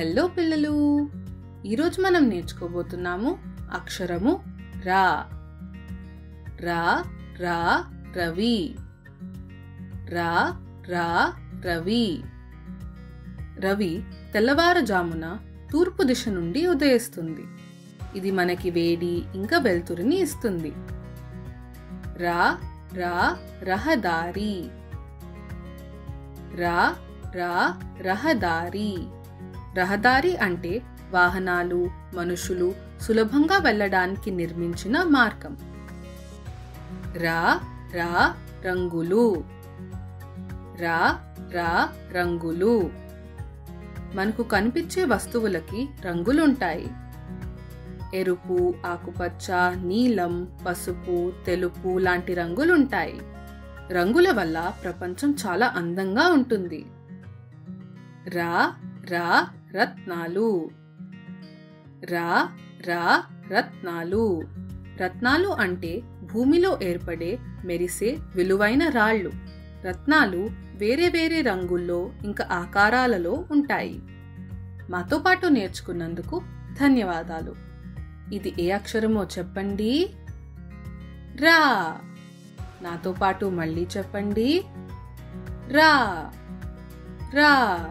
Hello పిల్లలు, ఈరోజు మనం నేర్చుకోబోతున్నాము అక్షరము రా. రా రా రవి. రా రా రవి. రవి తెల్లవారుజామున తూర్పు దిశ నుండి ఉదయిస్తుంది. ఇది మనకి వేడి ఇంకా వెలుతురుని ఇస్తుంది. రా రా రహదారి. రా రా రహదారి. రహదారి అంటే వాహనాలు, మనుషులు సులభంగా వెళ్ళడానికి నిర్మించిన మార్గం. రా రా రంగులు. రా రా రంగులు. మనకు కనిపించే వస్తువులకి రంగులుంటాయి. ఎరుపు, ఆకుపచ్చ, నీలం, పసుపు, తెలుపు లాంటి రంగులుంటాయి. రంగుల వల్ల ప్రపంచం చాలా అందంగా ఉంటుంది. రా రా రత్నాలు. రా రా రత్నాలు. రత్నాలు అంటే భూమిలో ఏర్పడే మెరిసే విలువైన రాళ్ళు. రత్నాలు వేరే వేరే రంగుల్లో ఇంకా ఆకారాలలో ఉంటాయి. మాతో పాటు నేర్చుకున్నందుకు ధన్యవాదాలు. ఇది ఏ అక్షరమో చెప్పండి. రా. నాతో పాటు మళ్ళీ చెప్పండి. రా రా.